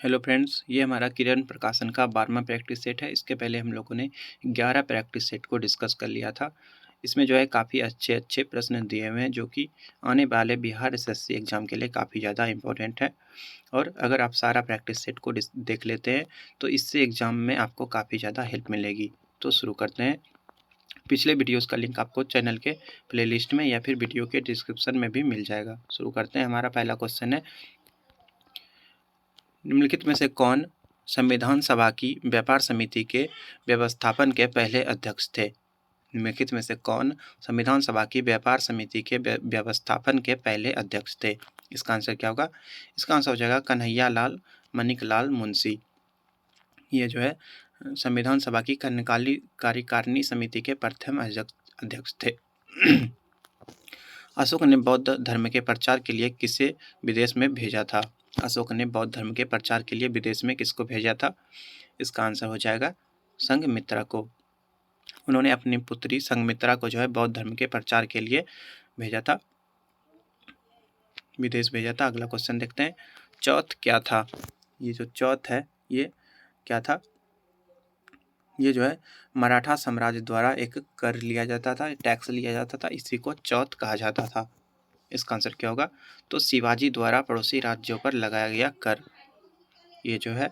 Hello friends, ये हमारा किरण प्रकाशन का 12वां प्रैक्टिस सेट है। इसके पहले हम लोगों ने 11 प्रैक्टिस सेट को डिस्कस कर लिया था। इसमें जो है काफ़ी अच्छे प्रश्न दिए हुए हैं जो कि आने वाले बिहार एसएससी एग्ज़ाम के लिए काफ़ी ज़्यादा इम्पोर्टेंट है। और अगर आप सारा प्रैक्टिस सेट को देख लेते हैं तो इससे एग्ज़ाम में आपको काफ़ी ज़्यादा हेल्प मिलेगी। तो शुरू करते हैं। पिछले वीडियोज़ का लिंक आपको चैनल के प्लेलिस्ट में या फिर वीडियो के डिस्क्रिप्शन में भी मिल जाएगा। शुरू करते हैं। हमारा पहला क्वेश्चन है, निम्नलिखित में से कौन संविधान सभा की व्यापार समिति के व्यवस्थापन के पहले अध्यक्ष थे? निम्नलिखित में से कौन संविधान सभा की व्यापार समिति के व्यवस्थापन के पहले अध्यक्ष थे? इसका आंसर क्या होगा? इसका आंसर हो जाएगा कन्हैया लाल मनिकलाल मुंशी। ये जो है संविधान सभा की कार्यकारिणी समिति के प्रथम अध्यक्ष थे। अशोक ने बौद्ध धर्म के प्रचार के लिए किसे विदेश में भेजा था? अशोक ने बौद्ध धर्म के प्रचार के लिए विदेश में किसको भेजा था? इसका आंसर हो जाएगा संघमित्रा को। उन्होंने अपनी पुत्री संघमित्रा को जो है बौद्ध धर्म के प्रचार के लिए भेजा था, विदेश भेजा था। अगला क्वेश्चन देखते हैं। चौथ क्या था? ये जो चौथ है ये क्या था? ये जो है मराठा साम्राज्य द्वारा एक कर लिया जाता था, टैक्स लिया जाता था, इसी को चौथ कहा जाता था। इसका आंसर क्या होगा? तो शिवाजी द्वारा पड़ोसी राज्यों पर लगाया गया कर। ये जो है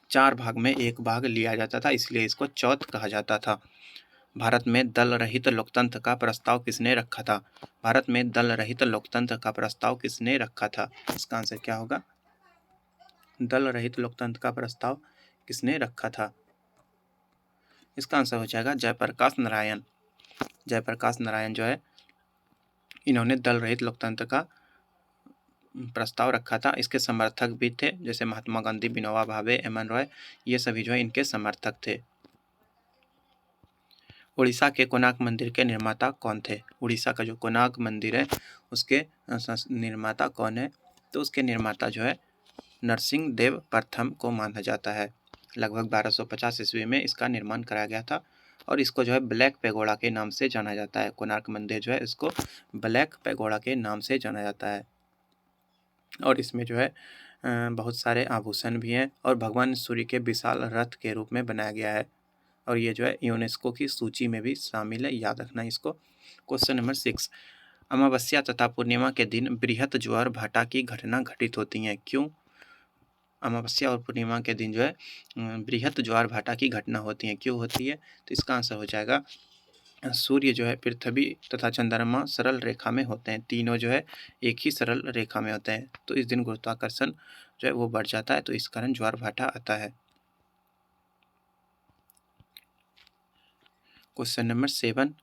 4 भाग में 1 भाग लिया जाता था, इसलिए इसको चौथ कहा जाता था। भारत में दल रहित लोकतंत्र का प्रस्ताव किसने रखा था? भारत में दल रहित लोकतंत्र का प्रस्ताव किसने रखा था? इसका आंसर क्या होगा? दल रहित लोकतंत्र का प्रस्ताव किसने रखा था? इसका आंसर हो जाएगा जयप्रकाश नारायण। जयप्रकाश नारायण जो है इन्होंने दल रहित लोकतंत्र का प्रस्ताव रखा था। इसके समर्थक भी थे, जैसे महात्मा गांधी, विनोबा भावे, एम.एन. रॉय, ये सभी जो है इनके समर्थक थे। उड़ीसा के कोणार्क मंदिर के निर्माता कौन थे? उड़ीसा का जो कोणार्क मंदिर है उसके निर्माता कौन है? तो उसके निर्माता जो है नरसिंह देव प्रथम को माना जाता है। लगभग 1250 ईस्वी में इसका निर्माण कराया गया था और इसको जो है ब्लैक पैगोडा के नाम से जाना जाता है। कोणार्क मंदिर जो है इसको ब्लैक पैगोडा के नाम से जाना जाता है और इसमें जो है बहुत सारे आभूषण भी हैं और भगवान सूर्य के विशाल रथ के रूप में बनाया गया है और ये जो है यूनेस्को की सूची में भी शामिल है, याद रखना इसको। क्वेश्चन नंबर 6, अमावस्या तथा पूर्णिमा के दिन बृहत ज्वार भाटा की घटना घटित होती है, क्यों? अमावस्या और पूर्णिमा के दिन जो है बृहत ज्वार भाटा की घटना होती है, क्यों होती है? तो इसका आंसर हो जाएगा सूर्य जो है पृथ्वी तथा चंद्रमा सरल रेखा में होते हैं, तीनों जो है एक ही सरल रेखा में होते हैं, तो इस दिन गुरुत्वाकर्षण जो है वो बढ़ जाता है, तो इस कारण ज्वार भाटा आता है। क्वेश्चन नंबर 7,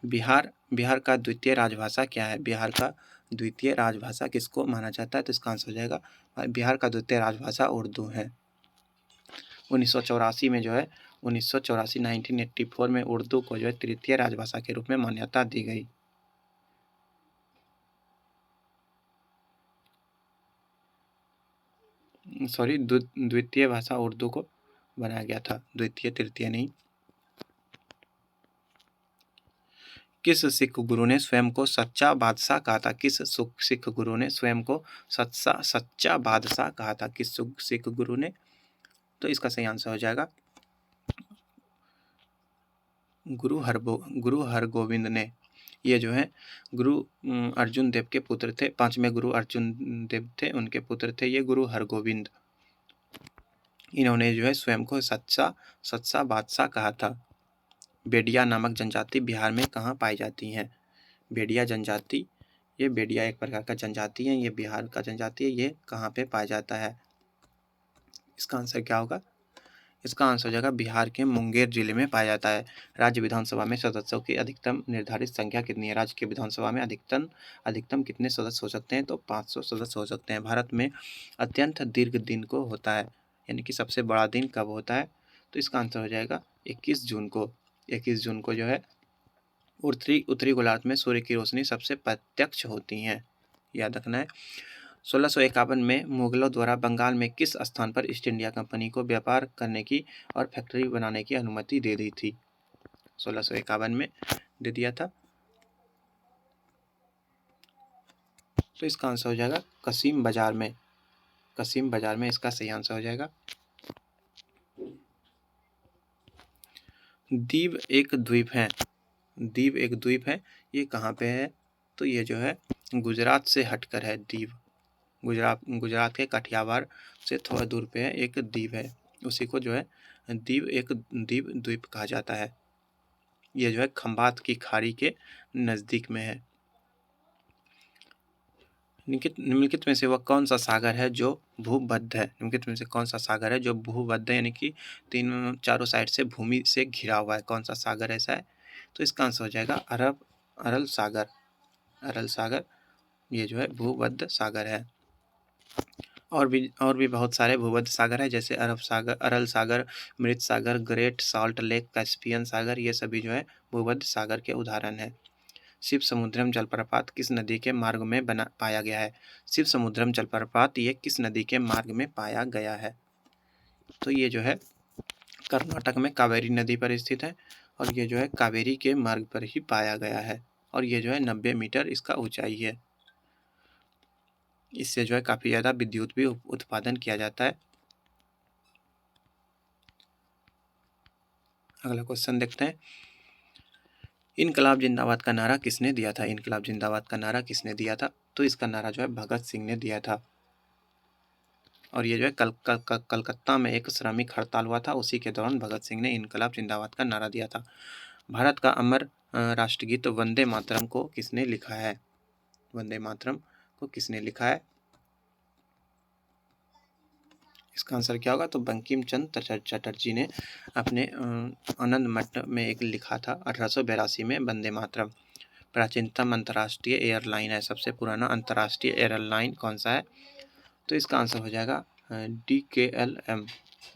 बिहार का द्वितीय राजभाषा क्या है? बिहार का द्वितीय राजभाषा किसको माना जाता है? तो इसका आंसर हो जाएगा बिहार का द्वितीय राजभाषा उर्दू है। 1984 में जो है 1984 में उर्दू को जो है तृतीय राजभाषा के रूप में मान्यता दी गई। सॉरी, द्वितीय भाषा उर्दू को बनाया गया था, द्वितीय तृतीय नहीं। किस सिख गुरु ने स्वयं को सच्चा बादशाह कहा था? किस सिख गुरु ने स्वयं को सच्चा बादशाह कहा था? किस सिख गुरु ने? तो इसका सही आंसर हो जाएगा गुरु हरगोविंद ने। ये जो है गुरु अर्जुन देव के पुत्र थे, 5वें गुरु अर्जुन देव थे, उनके पुत्र थे ये गुरु हरगोविंद। इन्होंने जो है स्वयं को सच्चा बादशाह कहा था। बेडिया नामक जनजाति बिहार में कहाँ पाई जाती है? बेडिया जनजाति, ये बेडिया एक प्रकार का जनजाति है, ये बिहार का जनजाति है, ये कहाँ पे पाया जाता है? इसका आंसर क्या होगा? इसका आंसर हो जाएगा बिहार के मुंगेर जिले में पाया जाता है। राज्य विधानसभा में सदस्यों की अधिकतम निर्धारित संख्या कितनी है? राज्य की विधानसभा में अधिकतम कितने सदस्य हो सकते हैं? तो 500 सदस्य हो सकते हैं। भारत में अत्यंत दीर्घ दिन को होता है, यानी कि सबसे बड़ा दिन कब होता है? तो इसका आंसर हो जाएगा 21 जून को। 21 जून को जो है उत्तरी गोलार्ध में सूर्य की रोशनी सबसे प्रत्यक्ष होती है, याद रखना है। 1651 में मुगलों द्वारा बंगाल में किस स्थान पर ईस्ट इंडिया कंपनी को व्यापार करने की और फैक्ट्री बनाने की अनुमति दे दी थी? 1651 में दे दिया था, तो इसका आंसर हो जाएगा कसीम बाजार में। कसीम बाजार में इसका सही आंसर हो जाएगा। दीव एक द्वीप है, दीव एक द्वीप है, ये कहाँ पे है? तो ये जो है गुजरात से हटकर है दीव। गुजरात के काठियावाड़ से थोड़ा दूर पे है एक द्वीप है, उसी को जो है दीव द्वीप कहा जाता है। ये जो है खंबात की खाड़ी के नज़दीक में है। निम्नलिखित में से वह कौन सा सागर है जो भूबद्ध है? निम्नलिखित में से कौन सा सागर है जो भूबद्ध है, यानी कि चारों साइड से भूमि से घिरा हुआ है? कौन सा सागर ऐसा है? तो इसका आंसर हो जाएगा अरल सागर। अरल सागर ये जो है भूबद्ध सागर है। और भी बहुत सारे भूमध्य सागर है, जैसे अरब सागर, अरल सागर, मृत सागर, ग्रेट साल्ट लेक, कैस्पियन सागर, ये सभी जो है भूमध्य सागर के उदाहरण है। शिव समुद्रम जलप्रपात किस नदी के मार्ग में पाया गया है? शिव समुद्रम जलप्रपात ये किस नदी के मार्ग में पाया गया है? तो ये जो है कर्नाटक में कावेरी नदी पर स्थित है, और ये जो है कावेरी के मार्ग पर ही पाया गया है, और ये जो है 90 मीटर इसका ऊंचाई है। इससे जो है काफ़ी ज़्यादा विद्युत भी उत्पादन किया जाता है। अगला क्वेश्चन देखते हैं। इनकलाब जिंदाबाद का नारा किसने दिया था? इनकलाब जिंदाबाद का नारा किसने दिया था? तो इसका नारा जो है भगत सिंह ने दिया था। और ये जो है कलकत्ता में एक श्रमिक हड़ताल हुआ था, उसी के दौरान भगत सिंह ने इनकलाब जिंदाबाद का नारा दिया था। भारत का अमर राष्ट्रगीत वंदे मातरम को किसने लिखा है? वंदे मातरम को किसने लिखा है? इसका आंसर क्या होगा? तो बंकिम चंद्र चटर्जी ने अपने आनंद मठ में एक लिखा था 1882 में वंदे मातरम। प्राचीनतम अंतर्राष्ट्रीय एयरलाइन है, सबसे पुराना अंतर्राष्ट्रीय एयरलाइन कौन सा है? तो इसका आंसर हो जाएगा DKLM।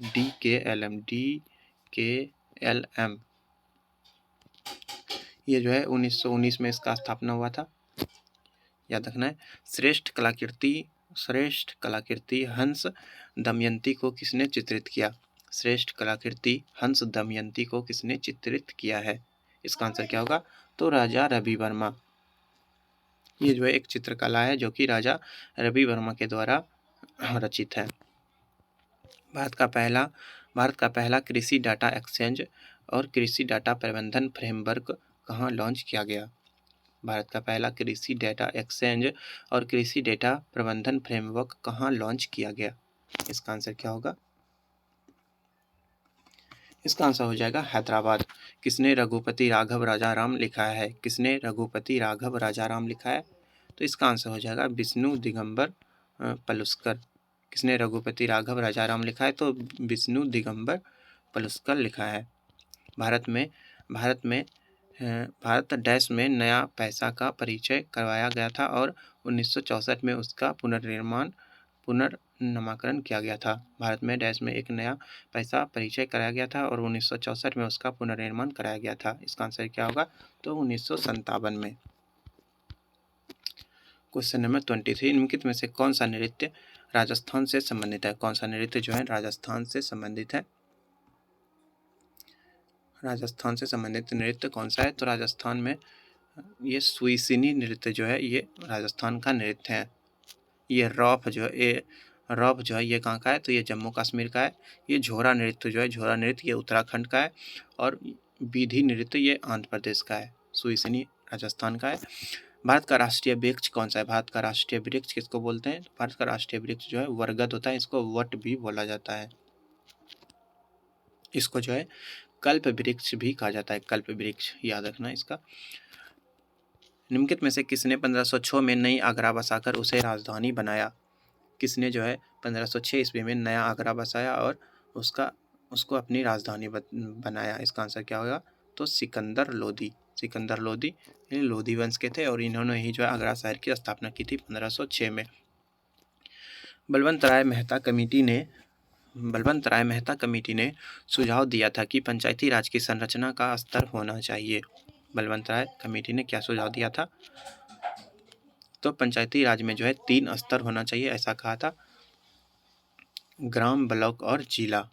DKLM ये जो है 1919 में इसका स्थापना हुआ था, याद रखना है। श्रेष्ठ कलाकृति हंस दमयंती को किसने चित्रित किया? श्रेष्ठ कलाकृति हंस दमयंती को किसने चित्रित किया है? इसका आंसर क्या होगा? तो राजा रवि वर्मा। ये जो है एक चित्रकला है जो कि राजा रवि वर्मा के द्वारा रचित है। भारत का पहला कृषि डाटा एक्सचेंज और कृषि डाटा प्रबंधन फ्रेमवर्क कहाँ लॉन्च किया गया? भारत का पहला कृषि डेटा एक्सचेंज और कृषि डेटा प्रबंधन फ्रेमवर्क कहाँ लॉन्च किया गया? इसका आंसर क्या होगा? इसका आंसर हो जाएगा हैदराबाद। किसने रघुपति राघव राजाराम लिखा है? किसने रघुपति राघव राजाराम लिखा है? तो इसका आंसर हो जाएगा विष्णु दिगंबर पलुस्कर। किसने रघुपति राघव राजाराम लिखा है? तो विष्णु दिगंबर पलुस्कर लिखा है। भारत डैश में नया पैसा का परिचय करवाया गया था और 1964 में उसका पुनर्नामकरण किया गया था। भारत में डैश में एक नया पैसा परिचय कराया गया था और 1964 में उसका पुनर्निर्माण कराया गया था। इसका आंसर क्या होगा? तो 1957 में। Question number 23। निम्नलिखित में से कौन सा नृत्य राजस्थान से संबंधित है? कौन सा नृत्य जो है राजस्थान से संबंधित है? राजस्थान से संबंधित नृत्य कौन सा है? तो राजस्थान में ये सुइसिनी नृत्य जो है ये राजस्थान का नृत्य है। ये रौफ जो है ये कहाँ का है? तो ये जम्मू कश्मीर का है। ये झोरा नृत्य ये उत्तराखंड का है, और विधि नृत्य ये आंध्र प्रदेश का है। सुइसिनी राजस्थान का है। भारत का राष्ट्रीय वृक्ष कौन सा है? भारत का राष्ट्रीय वृक्ष किसको बोलते हैं? भारत का राष्ट्रीय वृक्ष जो है बरगद होता है, इसको वट भी बोला जाता है। इसको जो है कल्प वृक्ष भी कहा जाता है, कल्प वृक्ष, याद रखना इसका। निम्नलिखित में से किसने 1506 में नई आगरा बसाकर उसे राजधानी बनाया? किसने जो है 1506 ईस्वी में नया आगरा बसाया और उसको अपनी राजधानी बनाया? इसका आंसर क्या होगा? तो सिकंदर लोदी। सिकंदर लोदी लोधी वंश के थे और इन्होंने ही जो है आगरा शहर की स्थापना की थी 1506 में। बलवंत राय मेहता कमेटी ने सुझाव दिया था कि पंचायती राज की संरचना का स्तर होना चाहिए। बलवंत राय कमेटी ने क्या सुझाव दिया था? तो पंचायती राज में जो है 3 स्तर होना चाहिए, ऐसा कहा था। ग्राम, ब्लॉक और जिला।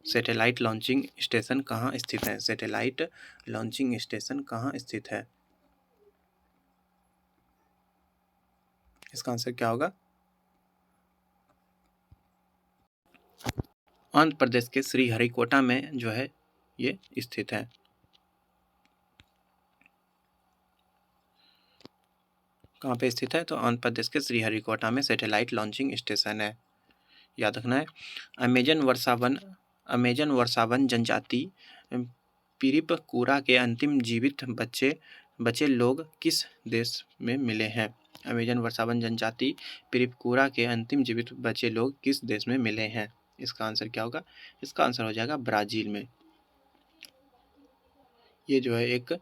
सैटेलाइट लॉन्चिंग स्टेशन कहाँ स्थित है? सैटेलाइट लॉन्चिंग स्टेशन कहाँ स्थित है? इसका आंसर क्या होगा? आंध्र प्रदेश के श्रीहरिकोटा में जो है ये स्थित है। कहाँ पे स्थित है? तो आंध्र प्रदेश के श्रीहरिकोटा में सैटेलाइट लॉन्चिंग स्टेशन है, याद रखना है। अमेजन वर्षावन जनजाति पिरिपकूरा के अंतिम जीवित बचे लोग किस देश में मिले हैं? अमेजन वर्षावन जनजाति पिरिपकूरा के अंतिम जीवित बचे लोग किस देश में मिले हैं? इसका आंसर क्या होगा? इसका आंसर हो जाएगा ब्राज़ील में। ये जो है एक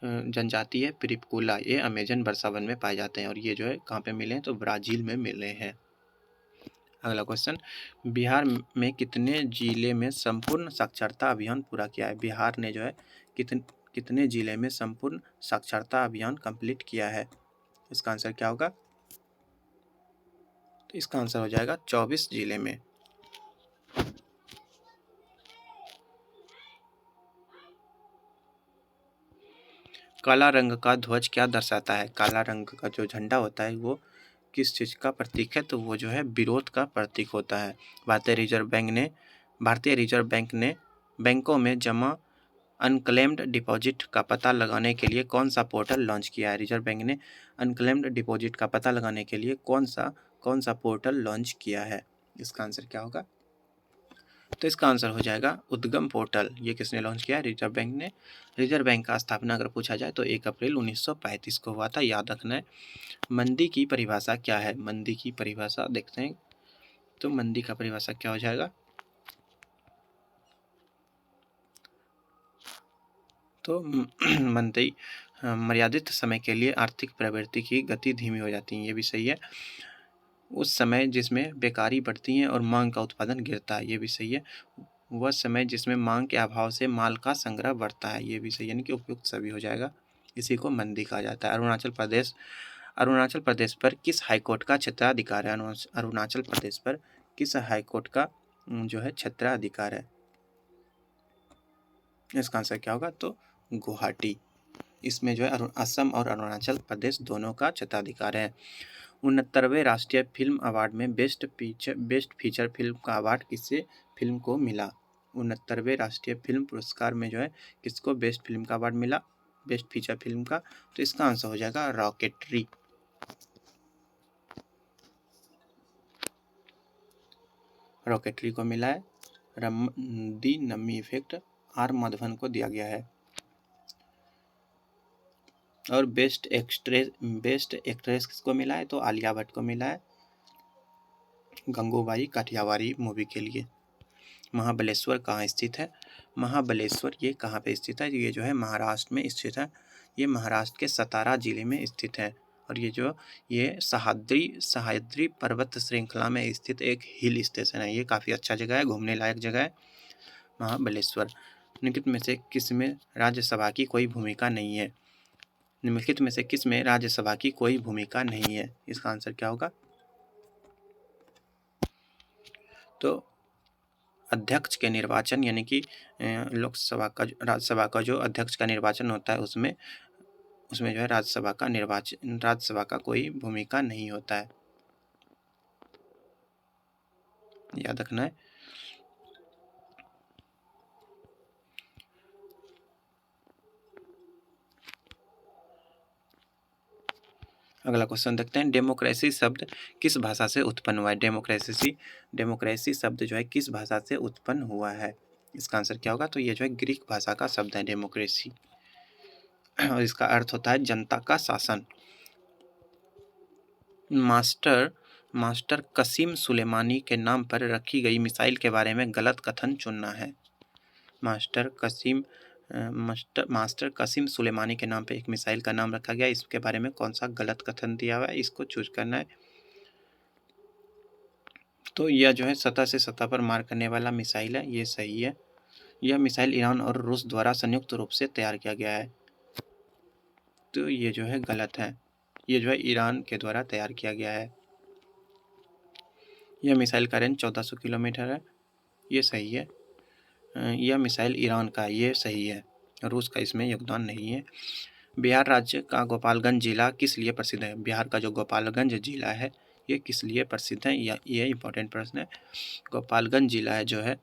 जनजाति है पिरिपकूला, ये अमेजन वर्षावन में पाए जाते हैं और ये जो है कहाँ पे मिले हैं? तो ब्राज़ील में मिले हैं। अगला क्वेश्चन, बिहार में कितने जिले में संपूर्ण साक्षरता अभियान पूरा किया है? बिहार ने जो है कितने जिले में संपूर्ण साक्षरता अभियान कंप्लीट किया है? इसका आंसर क्या होगा? तो इसका आंसर हो जाएगा 24 जिले में। काला रंग का ध्वज क्या दर्शाता है? काला रंग का जो झंडा होता है वो किस चीज़ का प्रतीक है? तो वो जो है विरोध का प्रतीक होता है। भारतीय रिजर्व बैंक ने बैंकों में जमा अनक्लेम्ड डिपॉजिट का पता लगाने के लिए कौन सा पोर्टल लॉन्च किया है? रिजर्व बैंक ने अनक्लेम्ड डिपॉजिट का पता लगाने के लिए कौन सा पोर्टल लॉन्च किया है? इसका आंसर क्या होगा? तो इसका आंसर हो जाएगा उद्गम पोर्टल। ये किसने लॉन्च किया? रिजर्व बैंक ने। रिजर्व बैंक का स्थापना अगर पूछा जाए तो 1 अप्रैल 1935 को हुआ था, याद रखना है। मंदी की परिभाषा क्या है? मंदी की परिभाषा देखते हैं, तो मंदी का परिभाषा क्या हो जाएगा? तो मंदी मर्यादित समय के लिए आर्थिक प्रवृत्ति की गति धीमी हो जाती है, ये भी सही है। उस समय जिसमें बेकारी बढ़ती है और मांग का उत्पादन गिरता है, ये भी सही है। वह समय जिसमें मांग के अभाव से माल का संग्रह बढ़ता है, ये भी सही है, यानी कि उपयुक्त सभी हो जाएगा। इसी को मंदी कहा जाता है। अरुणाचल प्रदेश पर किस हाईकोर्ट का क्षेत्राधिकार है? अरुणाचल प्रदेश पर किस हाईकोर्ट का जो है क्षेत्राधिकार है? इसका आंसर क्या होगा? तो गुवाहाटी। इसमें जो है असम और अरुणाचल प्रदेश दोनों का क्षेत्राधिकार है। 69वें राष्ट्रीय फिल्म अवार्ड में बेस्ट फीचर फिल्म का अवार्ड किससे फिल्म को मिला? 69वें राष्ट्रीय फिल्म पुरस्कार में जो है किसको बेस्ट फिल्म का अवार्ड मिला? बेस्ट फीचर फिल्म का। तो इसका आंसर हो जाएगा रॉकेटरी। रॉकेटरी को मिला है। दी नमी इफेक्ट आर माधवन को दिया गया है। और बेस्ट एक्ट्रेस किसको मिला है? तो आलिया भट्ट को मिला है, गंगूबाई काठियावाड़ी मूवी के लिए। महाबलेश्वर कहाँ स्थित है? महाबलेश्वर ये कहाँ पे स्थित है? ये जो है महाराष्ट्र में स्थित है। ये महाराष्ट्र के सतारा जिले में स्थित है और ये सह्याद्री पर्वत श्रृंखला में स्थित एक हिल स्टेशन है। ये काफ़ी अच्छा जगह है, घूमने लायक जगह है महाबलेश्वर। निम्नलिखित में से किस में राज्यसभा की कोई भूमिका नहीं है? निम्नलिखित में से किस में राज्यसभा की कोई भूमिका नहीं है? इसका आंसर क्या होगा? तो अध्यक्ष के निर्वाचन, यानी कि लोकसभा का राज्यसभा का जो अध्यक्ष का निर्वाचन होता है उसमें जो है राज्यसभा का कोई भूमिका नहीं होता है, याद रखना है। अगला क्वेश्चन देखते हैं, डेमोक्रेसी शब्द किस भाषा से उत्पन्न हुआ है? डेमोक्रेसी शब्द जो है किस भाषा से उत्पन्न हुआ है? इसका आंसर क्या होगा? तो ये जो है ग्रीक भाषा का शब्द है डेमोक्रेसी और इसका अर्थ होता है जनता का शासन। मास्टर कसीम सुलेमानी के नाम पर रखी गई मिसाइल के बारे में गलत कथन चुनना है। मास्टर कसीम सुलेमानी के नाम पे एक मिसाइल का नाम रखा गया, इसके बारे में कौन सा गलत कथन दिया हुआ है, इसको चूज करना है। तो यह जो है सतह से सतह पर मार करने वाला मिसाइल है, ये सही है। यह मिसाइल ईरान और रूस द्वारा संयुक्त रूप से तैयार किया गया है, तो ये जो है गलत है। ये जो है ईरान के द्वारा तैयार किया गया है। यह मिसाइल का रेंज 1400 किलोमीटर है, ये सही है। यह मिसाइल ईरान का, ये सही है, रूस का इसमें योगदान नहीं है। बिहार राज्य का गोपालगंज जिला किस लिए प्रसिद्ध है? बिहार का जो गोपालगंज जिला है ये किस लिए प्रसिद्ध है? ये इम्पोर्टेंट प्रश्न है। गोपालगंज जिला है जो है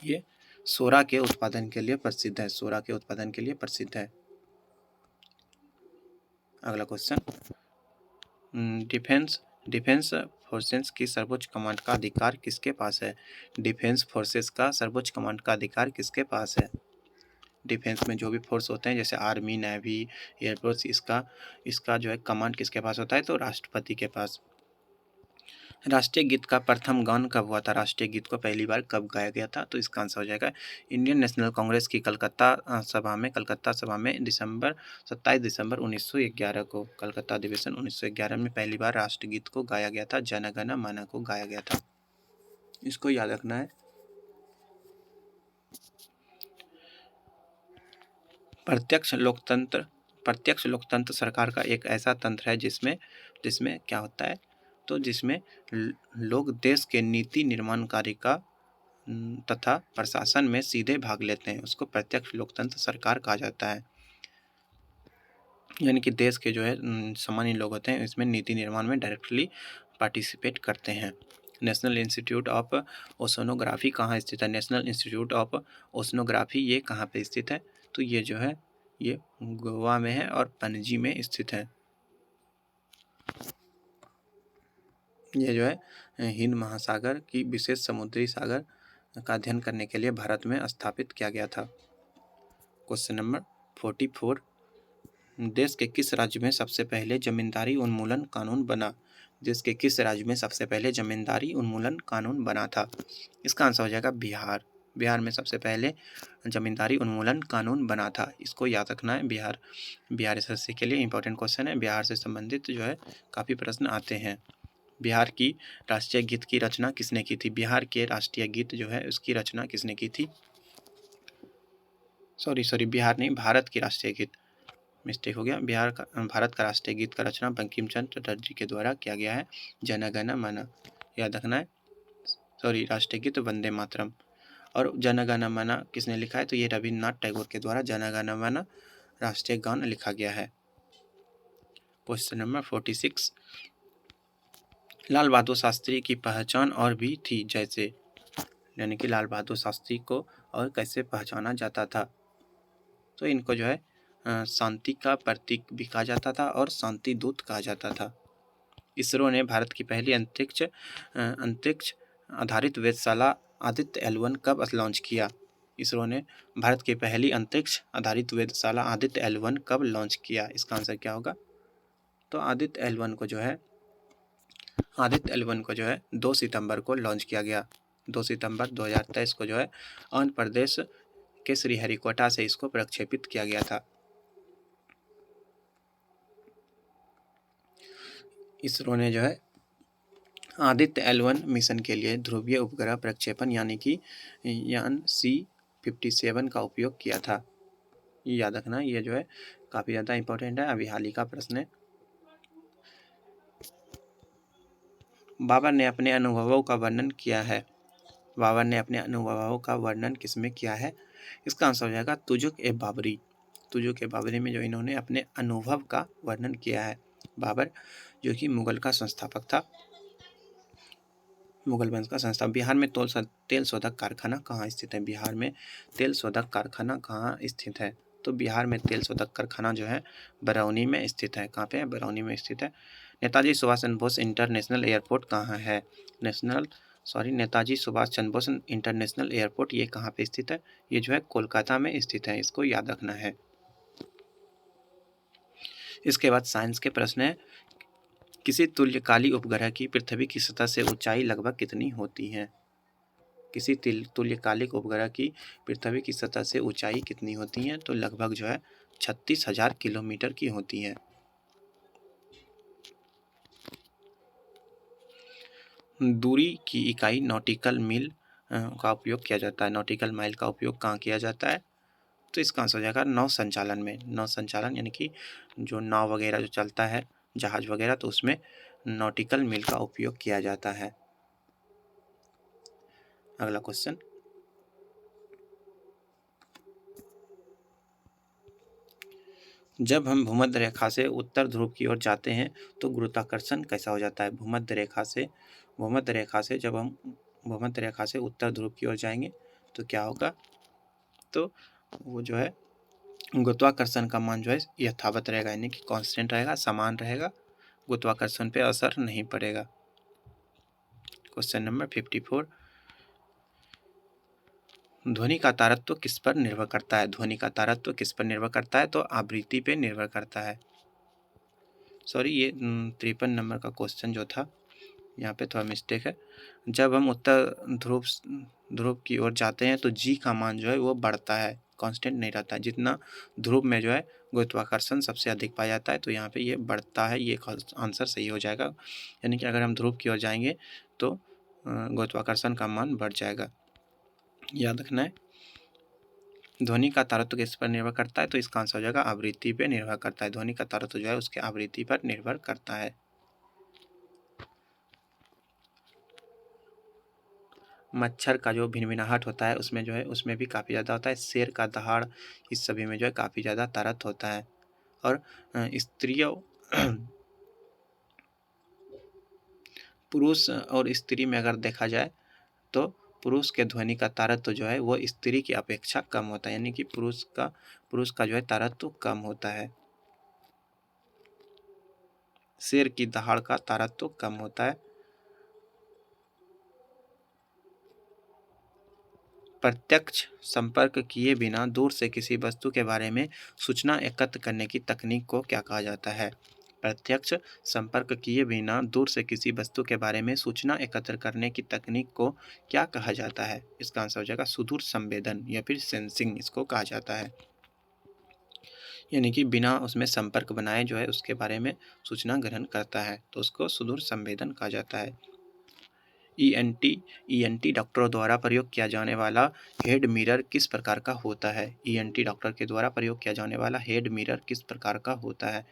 ये सोरा के उत्पादन के लिए प्रसिद्ध है, सोरा के उत्पादन के लिए प्रसिद्ध है। अगला क्वेश्चन, डिफेंस डिफेंस फोर्सेस की सर्वोच्च कमांड का अधिकार किसके पास है? डिफेंस फोर्सेस का सर्वोच्च कमांड का अधिकार किसके पास है? डिफेंस में जो भी फोर्स होते हैं जैसे आर्मी, नेवी, एयरफोर्स, इसका जो है कमांड किसके पास होता है? तो राष्ट्रपति के पास। राष्ट्रीय गीत का प्रथम गान कब हुआ था? राष्ट्रीय गीत को पहली बार कब गाया गया था? तो इसका आंसर हो जाएगा इंडियन नेशनल कांग्रेस की कलकत्ता सभा में 27 दिसंबर 1911 को, कलकत्ता अधिवेशन 1911 में पहली बार राष्ट्रगीत को गाया गया था, जन गण मन को गाया गया था। इसको याद रखना है। प्रत्यक्ष लोकतंत्र सरकार का एक ऐसा तंत्र है जिसमें क्या होता है? तो जिसमें लोग देश के नीति निर्माण कार्य का तथा प्रशासन में सीधे भाग लेते हैं, उसको प्रत्यक्ष लोकतंत्र सरकार कहा जाता है। यानी कि देश के जो है सामान्य लोग होते हैं, इसमें नीति निर्माण में डायरेक्टली पार्टिसिपेट करते हैं। नेशनल इंस्टीट्यूट ऑफ ओशनोग्राफी कहाँ स्थित है? नेशनल इंस्टीट्यूट ऑफ ओशनोग्राफी ये कहाँ पे स्थित है? तो ये जो है ये गोवा में है और पणजी में स्थित है। ये जो है हिंद महासागर की विशेष समुद्री सागर का अध्ययन करने के लिए भारत में स्थापित किया गया था। क्वेश्चन नंबर 44, देश के किस राज्य में सबसे पहले जमींदारी उन्मूलन कानून बना? देश के किस राज्य में सबसे पहले जमींदारी उन्मूलन कानून बना था? इसका आंसर हो जाएगा बिहार। बिहार में सबसे पहले जमींदारी उन्मूलन कानून बना था, इसको याद रखना है। बिहार एसएससी के लिए इंपॉर्टेंट क्वेश्चन है, बिहार से संबंधित जो है काफ़ी प्रश्न आते हैं। बिहार की राष्ट्रीय गीत की रचना किसने की थी? बिहार के राष्ट्रीय गीत जो है उसकी रचना किसने की थी? सॉरी बिहार नहीं, भारत की राष्ट्रीय गीत, मिस्टेक हो गया। भारत का राष्ट्रीय गीत का रचना बंकिम चंद्र चटर्जी के द्वारा किया गया है, जन गण मन, याद रखना है। सॉरी, राष्ट्रीय गीत वंदे मातरम। और जन गण मन किसने लिखा है? तो ये रविन्द्रनाथ टैगोर के द्वारा जन गण मन राष्ट्रीय गान लिखा गया है। क्वेश्चन नंबर 46, लाल बहादुर शास्त्री की पहचान और भी थी जैसे, यानी कि लाल बहादुर शास्त्री को और कैसे पहचाना जाता था? तो इनको जो है शांति का प्रतीक भी कहा जाता था और शांति दूत कहा जाता था। इसरो ने भारत की पहली अंतरिक्ष आधारित वेधशाला आदित्य L1 कब लॉन्च किया? इसरो ने भारत की पहली अंतरिक्ष आधारित वेधशाला आदित्य L1 कब लॉन्च किया? इसका आंसर क्या होगा? तो आदित्य L1 को जो है 2 सितंबर को लॉन्च किया गया। 2 सितंबर 2023 को जो है आंध्र प्रदेश के श्रीहरिकोटा से इसको प्रक्षेपित किया गया था। इसरो ने जो है आदित्य L1 मिशन के लिए ध्रुवीय उपग्रह प्रक्षेपण यानी कि यान C57 का उपयोग किया था। ये याद रखना, ये जो है काफ़ी ज़्यादा इंपॉर्टेंट है, अभी हाल ही का प्रश्न है। बाबर ने अपने अनुभवों का वर्णन किया है। बाबर ने अपने अनुभवों का वर्णन किसमें किया है? इसका आंसर हो जाएगा तुजुक ए बाबरी। तुजुक ए बाबरी में जो इन्होंने अपने अनुभव का वर्णन किया है। बाबर जो कि मुगल का संस्थापक था, मुगल वंश का संस्थापक। बिहार में तेल शोधक कारखाना कहाँ स्थित है? बिहार में तेल शोधक कारखाना कहाँ स्थित है? तो बिहार में तेल शोधक कारखाना जो है बरौनी में स्थित है। कहाँ पे है? बरौनी में स्थित है। नेताजी सुभाष चंद्र बोस इंटरनेशनल एयरपोर्ट कहाँ है? नेताजी सुभाष चंद्र बोस इंटरनेशनल एयरपोर्ट ये कहाँ पे स्थित है? ये जो है कोलकाता में स्थित है, इसको याद रखना है। इसके बाद साइंस के प्रश्न है, किसी तुल्यकालिक उपग्रह की पृथ्वी की सतह से ऊंचाई लगभग कितनी होती है? किसी तुल्यकालिक उपग्रह की पृथ्वी की सतह से ऊंचाई कितनी होती है? तो लगभग जो है 36,000 किलोमीटर की होती है। दूरी की इकाई नॉटिकल मील का उपयोग किया जाता है। नॉटिकल माइल का उपयोग कहाँ किया जाता है? तो इसका आंसर हो जाएगा नौ संचालन में। नौ संचालन यानी कि जो नाव वगैरह जो चलता है, जहाज वगैरह, तो उसमें नॉटिकल मील का उपयोग किया जाता है। अगला क्वेश्चन, जब हम भूमध्य रेखा से उत्तर ध्रुव की ओर जाते हैं तो गुरुत्वाकर्षण कैसा हो जाता है? भूमध्य रेखा से जब हम भूमध्य रेखा से उत्तर ध्रुव की ओर जाएंगे तो क्या होगा, तो वो जो है गुरुत्वाकर्षण का मान जो है यथावत रहेगा, यानी कि कांस्टेंट रहेगा, समान रहेगा, गुरुत्वाकर्षण पे असर नहीं पड़ेगा। क्वेश्चन नंबर 54, ध्वनि का तारतम्य किस पर निर्भर करता है? ध्वनि का तारतम्य किस पर निर्भर करता है? तो आवृत्ति पे निर्भर करता है। सॉरी, ये 53 नंबर का क्वेश्चन जो था यहाँ पे थोड़ा मिस्टेक है। जब हम उत्तर ध्रुव की ओर जाते हैं तो जी का मान जो है वो बढ़ता है, कांस्टेंट नहीं रहता है। जितना ध्रुव में जो है गुरुत्वाकर्षण सबसे अधिक पाया जाता है, तो यहाँ पे ये बढ़ता है, ये आंसर सही हो जाएगा। यानी कि अगर हम ध्रुव की ओर जाएंगे तो गुरुत्वाकर्षण का मान बढ़ जाएगा, याद रखना है। ध्वनि का तारतम्य किस पर निर्भर करता है? तो इसका आंसर हो जाएगा आवृत्ति पे निर्भर करता है। ध्वनि का तारतम्य जो है उसके आवृत्ति पर निर्भर करता है। मच्छर का जो भिनभिनाहट होता है उसमें जो है उसमें भी काफ़ी ज़्यादा होता है। शेर का दहाड़, इस सभी में जो है काफ़ी ज़्यादा तारतम्य होता है। और स्त्रियों पुरुष और स्त्री में अगर देखा जाए तो पुरुष के ध्वनि का तारतम्य जो है वो स्त्री की अपेक्षा कम होता है, यानी कि पुरुष का जो है तारतम्य कम होता है। शेर की दहाड़ का तारतम्य कम होता है। प्रत्यक्ष संपर्क किए बिना दूर से किसी वस्तु के बारे में सूचना एकत्र करने की तकनीक को क्या कहा जाता है? प्रत्यक्ष संपर्क किए बिना दूर से किसी वस्तु के बारे में सूचना एकत्र करने की तकनीक को क्या कहा जाता है? इसका आंसर हो जाएगा सुदूर संवेदन या फिर सेंसिंग इसको कहा जाता है। यानी कि बिना उसमें संपर्क बनाए जो है उसके बारे में सूचना ग्रहण करता है, तो उसको सुदूर संवेदन कहा जाता है। ईएनटी डॉक्टरों द्वारा प्रयोग किया जाने वाला हेड मिरर किस प्रकार का होता है? ईएनटी डॉक्टर के द्वारा प्रयोग किया जाने वाला हेड मिरर किस प्रकार का होता है?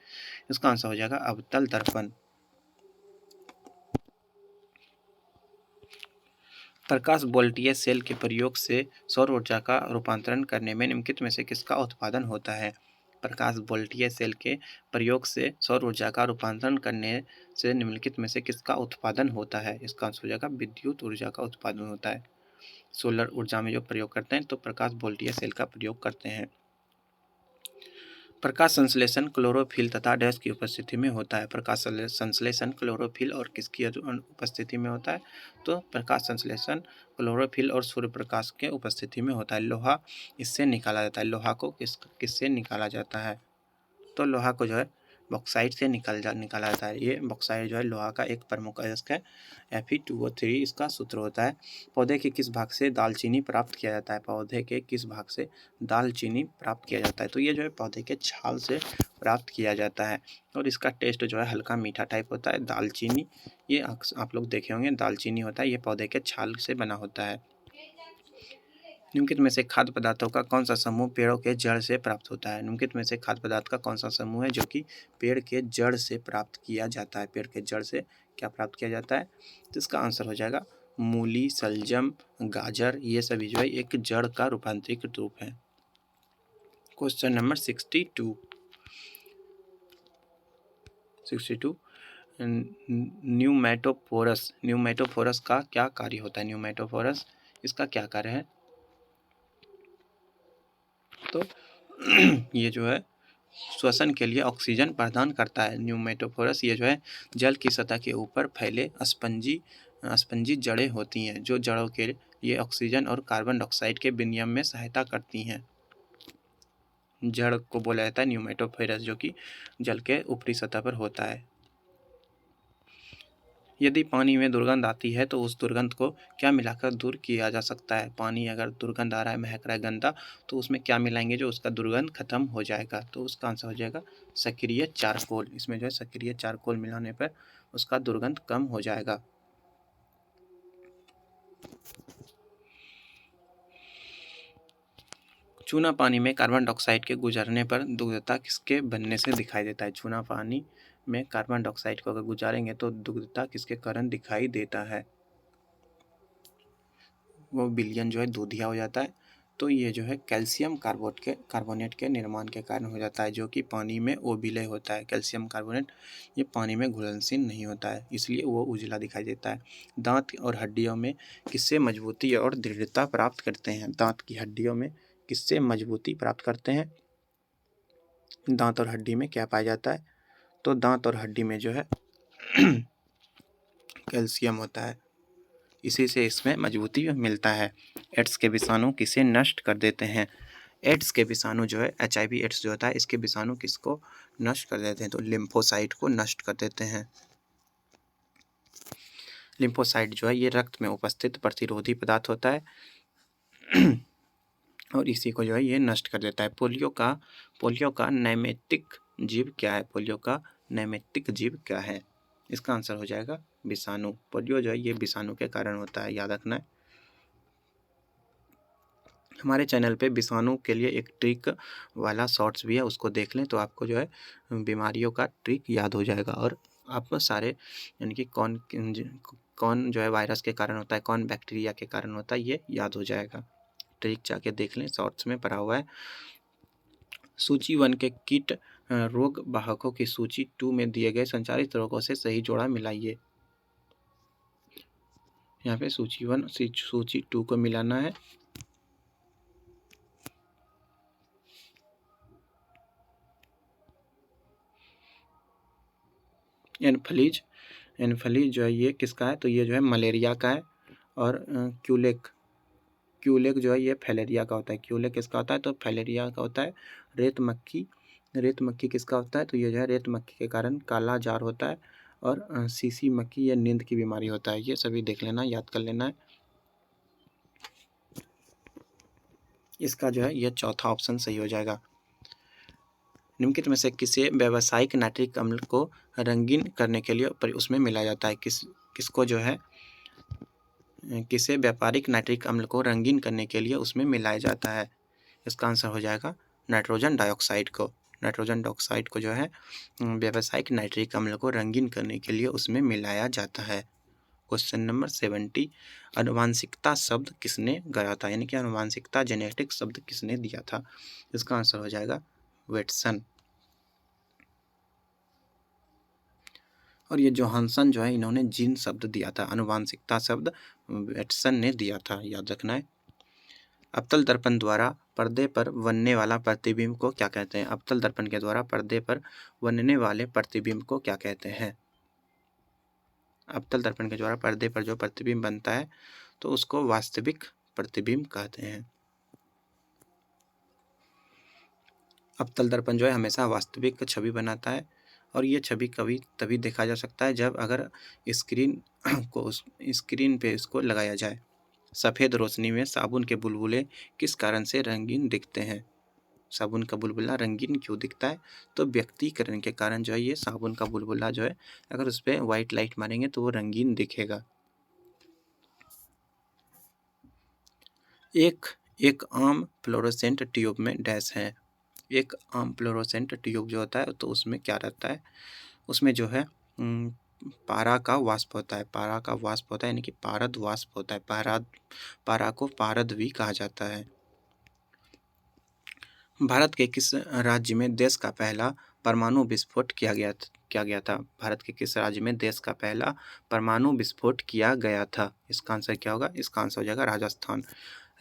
इसका आंसर हो जाएगा अवतल दर्पण। प्रकाश वोल्टीय सेल के प्रयोग से सौर ऊर्जा का रूपांतरण करने में निम्नलिखित में से किसका उत्पादन होता है? प्रकाश वोल्टीय सेल के प्रयोग से सौर ऊर्जा का रूपांतरण करने से निम्नलिखित में से किसका उत्पादन होता है? इसका आंसर हो जाएगा विद्युत ऊर्जा का उत्पादन होता है। सोलर ऊर्जा में जो प्रयोग करते हैं तो प्रकाश वोल्टीय सेल का प्रयोग करते हैं। प्रकाश संश्लेषण क्लोरोफिल तथा डैश की उपस्थिति में होता है। प्रकाश संश्लेषण क्लोरोफिल और किसकी उपस्थिति में होता है? तो प्रकाश संश्लेषण क्लोरोफिल और सूर्य प्रकाश के उपस्थिति में होता है। लोहा इससे निकाला जाता है। लोहा को किससे निकाला जाता है? तो लोहा को जो है बॉक्साइट से निकाला जाता है। ये बॉक्साइट जो है लोहा का एक प्रमुख अयस्क है। Fe2O3 इसका सूत्र होता है। पौधे के किस भाग से दालचीनी प्राप्त किया जाता है? पौधे के किस भाग से दालचीनी प्राप्त किया जाता है? तो ये जो है पौधे के छाल से प्राप्त किया जाता है और इसका टेस्ट जो है हल्का मीठा टाइप होता है। दालचीनी ये आप लोग देखे होंगे, दालचीनी होता है, ये पौधे के छाल से बना होता है। निम्नलिखित में से खाद्य पदार्थों का कौन सा समूह पेड़ों के जड़ से प्राप्त होता है? निम्नलिखित में से खाद्य पदार्थ का कौन सा समूह है जो कि पेड़ के जड़ से प्राप्त किया जाता है? पेड़ के जड़ से क्या प्राप्त किया जाता है? तो इसका आंसर हो जाएगा मूली, सलजम, गाजर, ये सभी जो है एक जड़ का रूपांतरित रूप है। क्वेश्चन नंबर 62 न्यूमेटोफोरस का क्या कार्य होता है? न्यूमेटोफोरस इसका क्या कार्य है? तो ये जो है श्वसन के लिए ऑक्सीजन प्रदान करता है। न्यूमेटोफोरस ये जो है जल की सतह के ऊपर फैले स्पंजी जड़ें होती हैं जो जड़ों के लिए ऑक्सीजन और कार्बन डाइऑक्साइड के विनिमय में सहायता करती हैं। जड़ को बोला जाता है न्यूमेटोफोरस, जो कि जल के ऊपरी सतह पर होता है। यदि पानी में दुर्गंध आती है तो उस दुर्गंध को क्या मिलाकर दूर किया जा सकता है? पानी अगर दुर्गंध आ रहा है, महक रहा है गंदा, तो उसमें क्या मिलाएंगे जो उसका दुर्गंध खत्म हो जाएगा? तो उसका आंसर हो जाएगा सक्रिय चारकोल। इसमें जो है सक्रिय चारकोल मिलाने पर उसका दुर्गंध कम हो जाएगा। चूना पानी में कार्बन डाइऑक्साइड के गुजरने पर दुग्धता किसके बनने से दिखाई देता है? चूना पानी में कार्बन डाइऑक्साइड को अगर गुजारेंगे तो दुग्धता किसके कारण दिखाई देता है? वो विलयन जो है दूधिया हो जाता है। तो ये जो है कैल्शियम कार्बोनेट के निर्माण के कारण हो जाता है, जो कि पानी में वो विलय होता है। कैल्शियम कार्बोनेट ये पानी में घुलनशील नहीं होता है, इसलिए वो उजला दिखाई देता है। दांत और हड्डियों में किससे मजबूती और दृढ़ता प्राप्त करते हैं? दांत की हड्डियों में किससे मजबूती प्राप्त करते हैं? दांत और हड्डी में क्या पाया जाता है? तो दांत और हड्डी में जो है कैल्शियम होता है, इसी से इसमें मजबूती मिलता है। एड्स के विषाणु किसे नष्ट कर देते हैं? एड्स के विषाणु जो है HIV एड्स जो होता है, इसके विषाणु किसको नष्ट कर देते हैं? तो लिम्फोसाइट को नष्ट कर देते हैं। लिम्फोसाइट जो है ये रक्त में उपस्थित प्रतिरोधी पदार्थ होता है और इसी को जो है ये नष्ट कर देता है। पोलियो का नैमित्तिक जीव क्या है? पोलियो का नैमित्तिक जीव क्या है? इसका आंसर हो जाएगा विषाणु। पोलियो जो है ये विषाणु के कारण होता है, याद रखना है। हमारे चैनल पे विषाणु के लिए एक ट्रिक वाला शॉर्ट्स भी है, उसको देख लें तो आपको जो है बीमारियों का ट्रिक याद हो जाएगा और आप सारे यानी कि कौन जो है वायरस के कारण होता है, कौन बैक्टीरिया के कारण होता है, ये याद हो जाएगा। ट्रिक जाके देख लें, शॉर्ट्स में पढ़ा हुआ है। सूची 1 के कीट रोग वाहकों की सूची 2 में दिए गए संचारित रोगों से सही जोड़ा मिलाइए। यहाँ पे सूची 1 से सूची 2 को मिलाना है। एनफ्लीज जो है ये किसका है? तो ये जो है मलेरिया का है। और क्यूलेक जो है ये फैलेरिया का होता है। क्यूलेक किसका होता है? तो फैलेरिया का होता है। रेत मक्खी किसका होता है? तो ये जो है रेत मक्खी के कारण काला जार होता है। और सीसी मक्खी ये नींद की बीमारी होता है। ये सभी देख लेना, याद कर लेना है। इसका जो है ये चौथा ऑप्शन सही हो जाएगा। निम्नलिखित में से किसे व्यावसायिक नाइट्रिक अम्ल को रंगीन करने के लिए उसमें मिलाया जाता है? किसको जो है किसे व्यापारिक नाइट्रिक अम्ल को रंगीन करने के लिए उसमें मिलाया जाता है? इसका आंसर हो जाएगा नाइट्रोजन डाइऑक्साइड को। नाइट्रोजन डाइऑक्साइड को जो है व्यावसायिक नाइट्रिक अम्ल को रंगीन करने के लिए उसमें मिलाया जाता है। क्वेश्चन नंबर 70, आनुवांशिकता शब्द किसने गढ़ा था? यानी कि आनुवांशिकता जेनेटिक शब्द किसने दिया था? इसका आंसर हो जाएगा वेटसन। और ये जोहानसन जो है इन्होंने जीन शब्द दिया था, आनुवांशिकता शब्द वेटसन ने दिया था, याद रखना है। अवतल दर्पण द्वारा पर्दे पर बनने वाला प्रतिबिंब को क्या कहते हैं? अवतल दर्पण के द्वारा पर्दे पर बनने वाले प्रतिबिंब को क्या कहते हैं? अवतल दर्पण के द्वारा पर्दे पर जो प्रतिबिंब बनता है तो उसको वास्तविक प्रतिबिंब कहते हैं। अवतल दर्पण जो है हमेशा वास्तविक छवि बनाता है और ये छवि कभी तभी देखा जा सकता है जब अगर स्क्रीन पे इसको लगाया जाए। सफ़ेद रोशनी में साबुन के बुलबुले किस कारण से रंगीन दिखते हैं? साबुन का बुलबुला रंगीन क्यों दिखता है? तो व्यक्तीकरण के कारण जो है ये साबुन का बुलबुला जो है अगर उस पर वाइट लाइट मारेंगे तो वो रंगीन दिखेगा। एक आम फ्लोरोसेंट ट्यूब में डैश है। एक आम फ्लोरोसेंट ट्यूब जो होता है तो उसमें क्या रहता है? उसमें जो है पारा का वाष्प होता है। पारा का वाष्प होता है यानी कि पारद वाष्प होता है। पारा को पारद भी कहा जाता है। भारत के किस राज्य में देश का पहला परमाणु विस्फोट किया गया था? भारत के किस राज्य में देश का पहला परमाणु विस्फोट किया गया था? इसका आंसर क्या होगा? इसका आंसर हो जाएगा राजस्थान।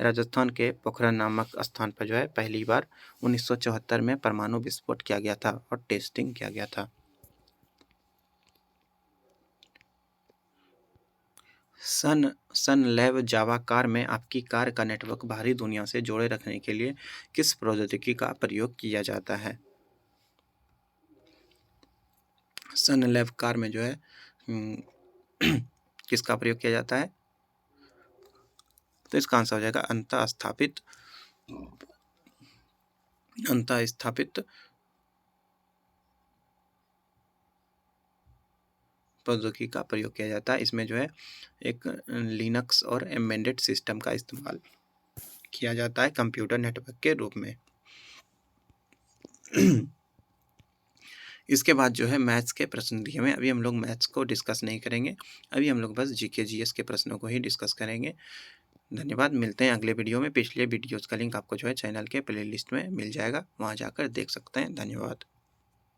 राजस्थान के पोखरण नामक स्थान पर जो है पहली बार 1974 में परमाणु विस्फोट किया गया था और टेस्टिंग किया गया था। सनलैब जावा कार में आपकी कार का नेटवर्क बाहरी दुनिया से जोड़े रखने के लिए किस प्रौद्योगिकी का प्रयोग किया जाता है? सनलैब कार में जो है किसका प्रयोग किया जाता है? तो इसका आंसर हो जाएगा अंतःस्थापित प्रौद्योगिकी का प्रयोग किया जाता है। इसमें जो है एक लिनक्स और एम्बेडेड सिस्टम का इस्तेमाल किया जाता है कंप्यूटर नेटवर्क के रूप में। इसके बाद जो है मैथ्स के प्रश्न दिए हुए। अभी हम लोग मैथ्स को डिस्कस नहीं करेंगे, अभी हम लोग बस जीके जीएस के प्रश्नों को ही डिस्कस करेंगे। धन्यवाद। मिलते हैं अगले वीडियो में। पिछले वीडियोज़ का लिंक आपको जो है चैनल के प्लेलिस्ट में मिल जाएगा, वहाँ जाकर देख सकते हैं। धन्यवाद।